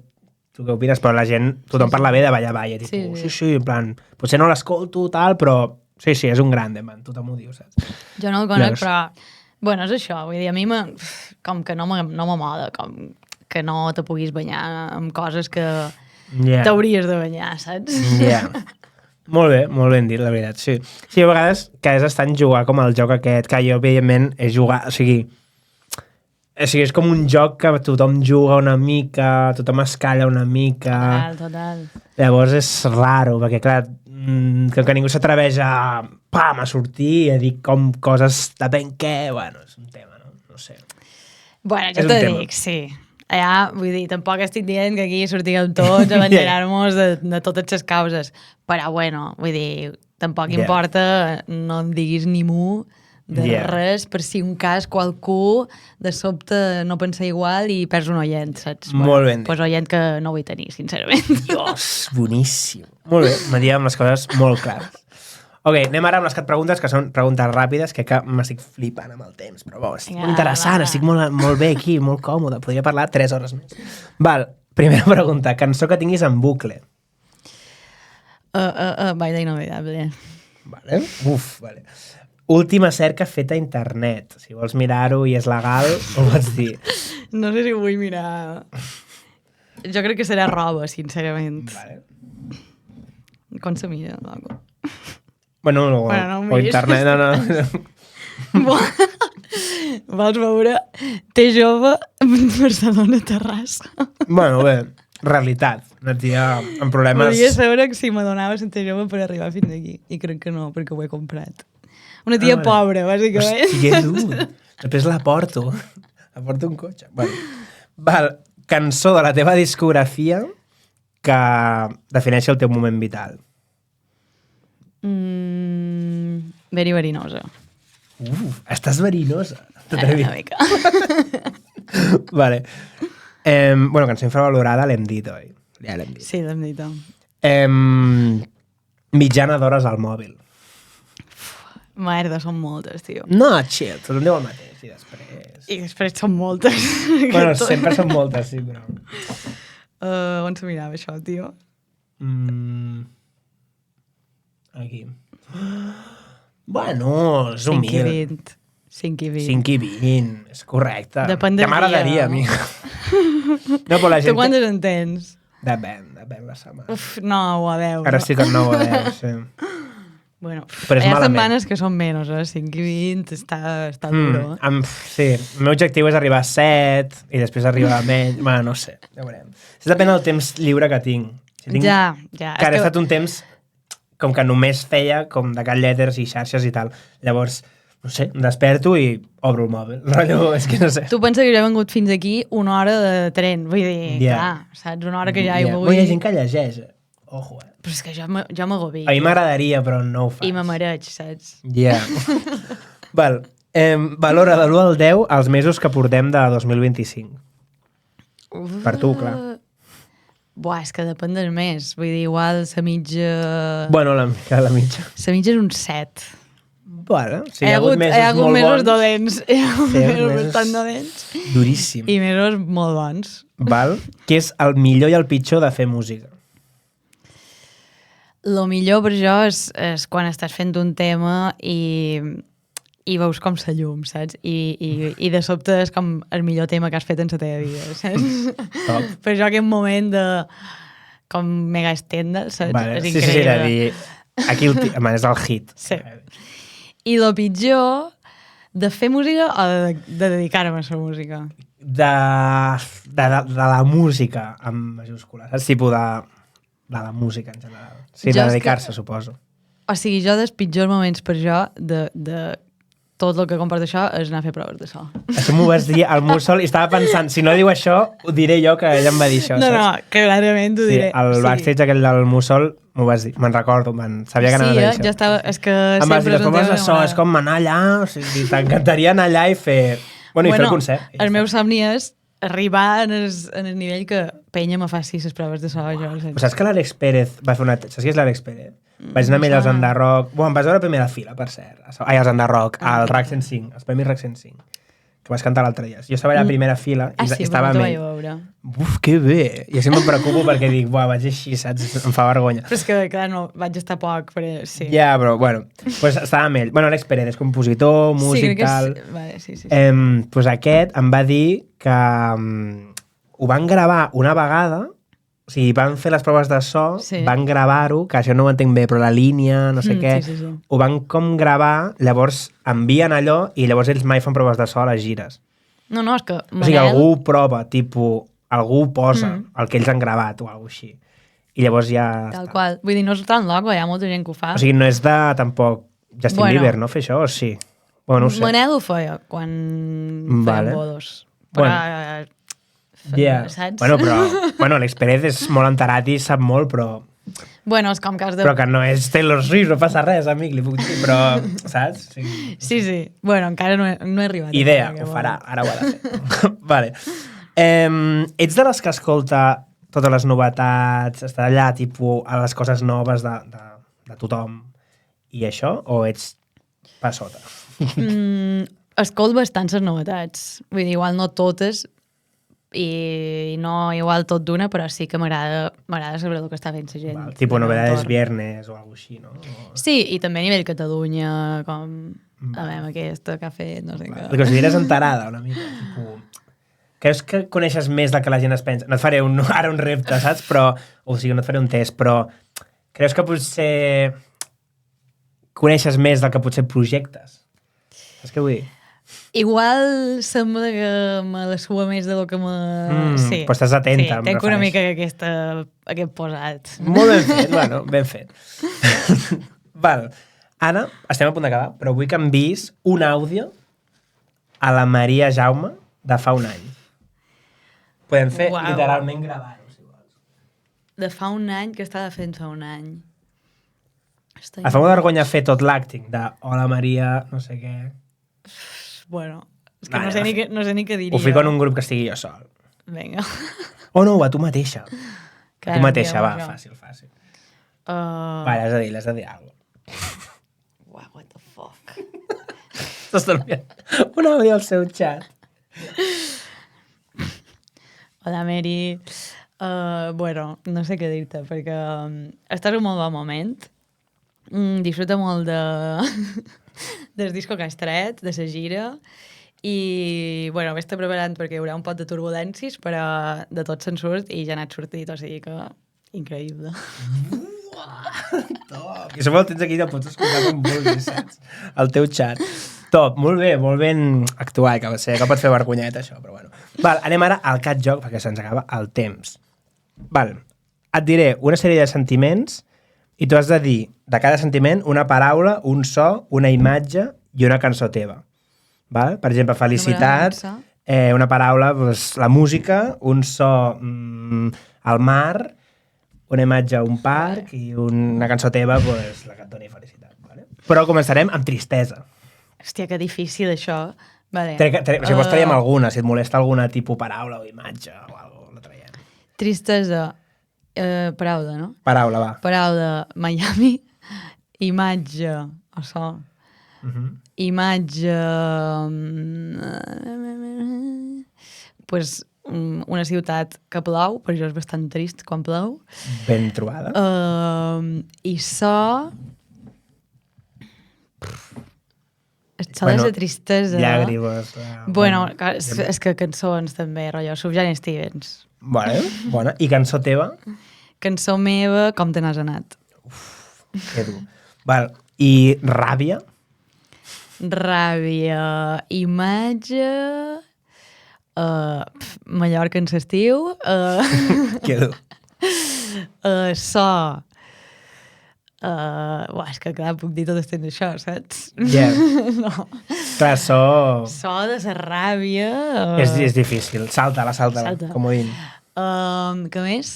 tu què opines, però la gent, tothom parla bé de Vaya Valle, tipus, sí, en plan, potser no l'escolto, tal, però sí, és un grande, man, tothom ho diu, saps? Jo no el conec, però... Bueno, és això, vull dir, a mi com que no m'amoda, com que no te puguis banyar amb coses que Yeah. t'hauries de banyar, saps? Ja. Molt ben dit, la veritat, sí. Sí, a vegades que és estant jugar com el joc aquest, que jo, evidentment, he jugat... O sigui, és com un joc que tothom juga una mica, tothom es calla una mica... Total. Llavors és raro, perquè, clar, que ningú s'atreveix a sortir i a dir com coses depèn què... Bueno, és un tema, no sé. Bueno, jo te dic, sí. Allà, vull dir, tampoc estic dient que aquí sortiguem tots a banderar-nos de totes les causes. Però, bueno, vull dir, tampoc importa, no em diguis ni mu de res, per si un cas qualcú de sobte no pensa igual i perds un oient, saps? Molt ben dit. Pues oient que no vull tenir, sincerament. Dios, boníssim. Molt bé, m'ha dit amb les coses molt clares. Ok, anem ara amb les 4 preguntes, que són preguntes ràpides, que m'estic flipant amb el temps, però bo, estic molt interessant, estic molt bé aquí, molt còmode, podria parlar 3 hores més. Val, primera pregunta, cançó que tinguis en bucle. Baila Inolvidable. Vale, vale. Última cerca feta a internet. Si vols mirar-ho i és legal, ho pots dir. No sé si vull mirar... Jo crec que serà roba, sincerament. Vale. Com se mira, loco? Bueno, o internet, no. Vols veure Té jove, Barcelona, Terrassa. Bueno, bé, realitat. Una tia amb problemes... Volia saber si m'adonava en Té jove per arribar fins aquí. I crec que no, perquè ho he comprat. Una tia pobra, bàsicament. Hòstia, dur. Després la porto. La porto un cotxe. Bueno. Val, cançó de la teva discografia que defineixi el teu moment vital. Very verinosa. Estàs verinosa. Una mica. Vale. Bueno, cançó infravalorada l'hem dit, oi? Ja l'hem dit. Sí, l'hem dit. Mitjana d'hores al mòbil. Merda, són moltes, tio. No, chill, tothom diu el mateix. I després... I després són moltes. Bueno, sempre són moltes, sí, però... On se mirava això, tio? Aquí. Bueno, és humil. 5 i 20. 5 i 20. 5 i 20, és correcte. Depèn del dia. Que m'agradaria, amiga. No, però la gent... Tu quantes en tens? Depèn la setmana. Uf, 9 o 10. Ara estic en 9 o 10, sí. Bueno, però és hi ha malament. setmanes que són menys, 5 i 20 està duro. Sí, el meu objectiu és arribar a 7 i després arribar a menys. Bueno, no sé, ja veurem. Depèn del temps lliure que tinc. Si tinc... Ja. Que ara he estat un temps com que només feia com de cat letters i xarxes i tal. Llavors, no sé, em desperto i obro el mòbil. Rotllo, és que no sé. Tu pensa que jo he vengut fins aquí 1 hora de tren. Vull dir, clar, saps? 1 hora que ja hi vull... Hi ha gent que llegeix, Ojo, Però és que jo m'agobio. A mi m'agradaria, però no ho faig. I me mereix, saps? Ja. Val. Valora de l'1 al 10 els mesos que portem de 2025. Per tu, clar. Buah, és que depèn del mes. Vull dir, igual la mitja... Bueno, la mitja. La mitja és un 7. Bueno, sí, hi ha hagut mesos molt mesos bons. dolents. Hi ha hagut mesos bastant dolents. Duríssim. I mesos molt bons. Val? Què és el millor i el pitjor de fer música? Lo millor per jo és quan estàs fent un tema i veus com la llum, saps? I de sobte és com el millor tema que has fet en la teva vida, saps? Top. Per jo aquest moment de com mega estendre, saps? Vale. És Sí, increïble. era dir... Aquí és el hit. Sí. I lo pitjor de fer música o de dedicar-me a la música? De la música, amb majúscules. El tipus de la música, en general. Sí, de dedicar-se, suposo. O sigui, jo dels pitjors moments per jo de tot el que comporta això és anar a fer proves de so. Això m'ho vas dir al Mussol i estava pensant, si no diu això, ho diré jo, que ella em va dir això. No, saps? no, que clarament ho diré. Sí, el backstage aquell del Mussol m'ho vas dir, me'n recordo, sabia que anaves a dir això. Ja estava, és que Em vas dir, les proves de so, és com anar allà, o sigui, t'encantaria anar allà i fer... Bueno, i fer el concert. El meu somni és arribar en el nivell que Penya me faci les proves de so. Jo, saps que l'Àlex Pérez va fer una... Saps qui és l'Àlex Pérez? Vaig anar amb ell als Enderrock... Bueno, em vas veure a primera fila, per cert. Ai, als Enderrock, al RAC 105, als Premis RAC 105, que vas cantar l'altre dia. Jo estava allà a primera fila i estava amb ell. Uf, que bé! I així em preocupo perquè dic, buah, vaig així, saps? Em fa vergonya. Però és que, clar, no, vaig estar poc, però sí. Ja, però, bueno, pues estava amb ell. Bueno, Àlex Pérez és compositor, músic, tal. Vale, sí. Pues aquest em va dir que ho van gravar una vegada O sigui, van fer les proves de so, Sí. van gravar-ho, que això no ho entenc bé, però la línia, no sé què, sí. ho van com gravar, llavors envien allò i llavors ells mai fan proves de so a les gires. No, és que O sigui, algú prova, tipus, algú posa el que ells han gravat o alguna cosa així. I llavors ja... Tal està. qual. Vull dir, no és tan loco, hi ha molta gent que ho fa. O sigui, no és de, tampoc, Justin Bieber, no? Fer això, o sí? Bueno, no ho sé. Manel ho feia quan Vale. feien bodos. Bueno. Però, Yeah. saps? Bueno, l'Alex Pérez és molt enterat i sap molt, però Bueno, és com que has de... que no és Taylor Swift, no passa res, amic, li puc dir, però, saps? Sí. Bueno, encara no he arribat. Idea, encara, ho que farà, ara ho ha de fer. Vale. Ets de les que escolta totes les novetats, està allà, tipus, a les coses noves de tothom i això, o ets per sota? Escolt bastants les novetats. Vull dir, igual no totes, i no igual tot d'una, però sí que m'agrada saber el que està fent la gent. Val, tipo del meu novedades entorn. viernes o alguna així, no? Sí, i també a nivell Catalunya, com a veure aquesta que ha fet, no sé El què. consideres enterada, una mica? Creus que coneixes més del que la gent es pensa? No et faré ara un repte, saps? Però, o sigui, no et faré un test, però creus que potser coneixes més del que potser projectes? Saps què vull dir? Igual sembla que me la sua més de lo que me... Sí. Però estàs atenta, Sí, em tenc una refereixo. mica aquest posat. Molt ben fet, bueno, ben fet. Val. Anna, estem a punt d'acabar, però vull que enviïs un àudio a la Maria Jaume de fa un any. Podem fer Uau. literalment gravar-ho, si vols. De fa un any, que estava fent fa un any? Et fa molta vergonya fer tot l'acting de hola Maria, no sé què. Bueno, és que Vale, no sé ni què diria. Ho fico en un grup que estigui jo sol. Vinga. O no, a tu mateixa. A tu mateixa, va, això. fàcil. Uh... Va, l'has de dir alguna cosa. Wow, what the fuck? Estàs tornant un àudio al seu xat. Hola, Mary. Bueno, no sé què dir-te, perquè estàs en un molt bon moment. Disfruta molt del disco que has tret, de la gira, i, bueno, m'estic preparant perquè hi haurà un pot de turbulències, però de tot se'n surt i ja n'ha sortit, o sigui que increïble. Top. I sobre el tens aquí, ja pots escoltar com vulguis, saps? El teu xat. Top, molt ben actuat, que sé que pot fer vergonyeta, això, però bueno. Val, anem ara al cat joc, perquè se'ns acaba el temps. Val, et diré una sèrie de sentiments i tu has de dir de cada sentiment una paraula, un so, una imatge i una cançó teva. Val? Per exemple, felicitat, una paraula, doncs, la música, un so, el mar, una imatge, un parc, i una cançó teva, doncs, la que et doni felicitat. Vale? Però començarem amb tristesa. Hòstia, que difícil, això. Vale. Si vols traiem alguna, si et molesta alguna tipus paraula o imatge o alguna cosa, la traiem. Tristesa. Paraula, no? Paraula, va. Paraula, Miami. Imatge, o so. Imatge... pues, una ciutat que plou, per això és bastant trist quan plou. Ben trobada. I so... El so de la tristesa... Llàgrimes. Bueno, és que cançons també, rotllo, Sufjan Stevens. Bona. I cançó teva? Cançó meva, Com te n'has anat. Que dur. Val. I ràbia? Ràbia, imatge... Mallorca en l'estiu. Que dur. So... és que clar, puc dir tot estent això, saps? Yeah. No. Clar, so de la ràbia... és difícil. Salta-la, Salta. com ho dic. Què més?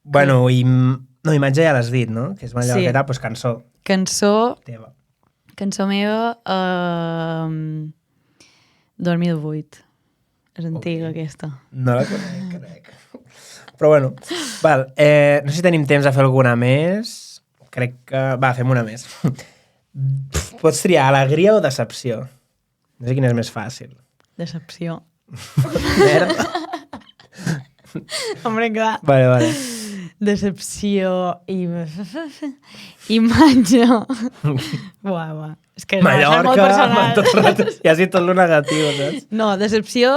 Bueno, no, imatge ja l'has dit, no? Que és Mallorca, Sí. tal, doncs cançó Cançó teva. meva... 2008. És antiga, aquesta. No la conec. Però bueno, val. No sé si tenim temps a fer alguna més. Crec que... Va, fem una més. Pots triar alegria o decepció. No sé quina és més fàcil. Decepció. Merda. Hombre, clar. Vale. Decepció i... Imatge. Buah. És que Mallorca, molt personal. tot el rato, ja has dit tot lo negatiu, saps? No, decepció...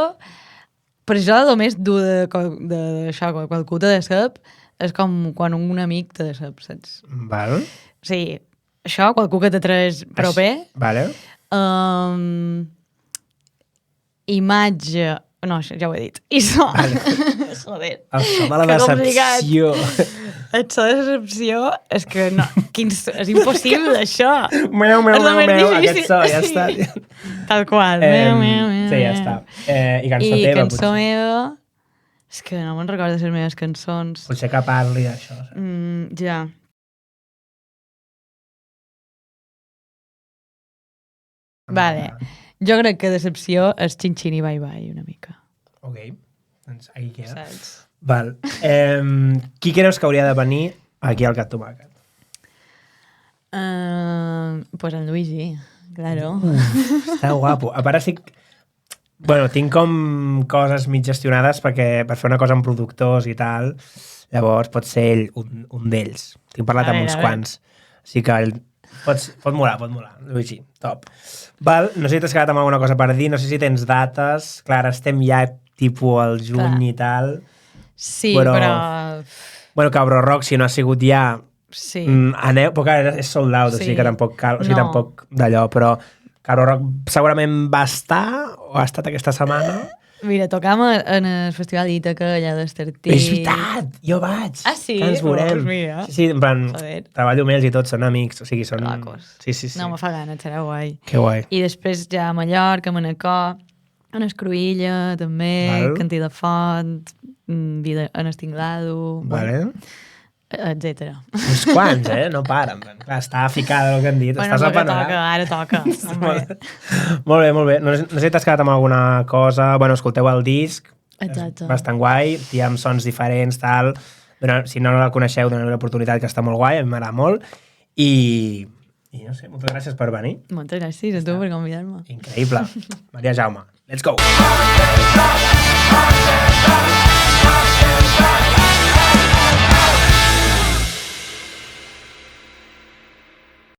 Per això, el més dur d'això, qualcú te decep, és com quan un amic te decep, saps? Val. O sigui, això, qualcú que t'ha tres proper, Vale. Imatge... No, això ja ho he dit. I so... Vale. Joder. El so de la Que complicat. decepció. El so de decepció és que no... És impossible, això. Meu, És el més difícil. aquest so, ja està. Tal qual. Meu. Sí, ja està. I cançó I teva, cançó potser. meva... És que no me'n recordo les meves cançons. Potser que parli d'això. Ja. Vale. Jo crec que decepció és xin-xin i bye-bye, una mica. Ok, doncs aquí queda. Saps? Val. Qui creus que hauria de venir aquí al Cat Tomàquet? Pues en Luigi, claro. Està guapo. A part, estic... Bueno, tinc com coses mig gestionades per fer una cosa amb productors i tal. Llavors pot ser ell, un d'ells. Tinc parlat amb uns quants. Així que pot molar, Luigi, top. Val, no sé si t'has quedat amb alguna cosa per dir, no sé si tens dates. Clar, estem ja tipus al juny i tal. Sí, però... Bueno, Cabro Rock, si no ha sigut ja... Sí. Aneu, però clar, és sold out, o sigui que tampoc cal, o sigui, tampoc d'allò, però Cabro Rock segurament va estar, o ha estat aquesta setmana. Mira, tocam en el Festival d'Ítaca, allà d'Estartí. És veritat, jo vaig. Ah, sí? Que ens veurem. Pues mira. Sí, en plan, Joder. treballo amb ells i tots són amics, o sigui, són... Locos. Sí. No, me fa gana, serà guai. Que guai. I després ja a Mallorca, a Manacor, en Escruïlla, també, Val. Cantí de Font, en Estinglado... Vale. Etcètera. Uns quants, no paren. Clar, està ficada el que hem dit. Bueno, Estàs al ara toca. Molt bé. No sé si t'has quedat amb alguna cosa. Bueno, escolteu el disc. Exacte. És bastant guai. Hi ha sons diferents, tal. Si no la coneixeu, doneu l'oportunitat, que està molt guai. A mi m'agrada molt. I no sé, moltes gràcies per venir. Moltes gràcies a tu per convidar-me. Increïble. Maria Jaume, let's go!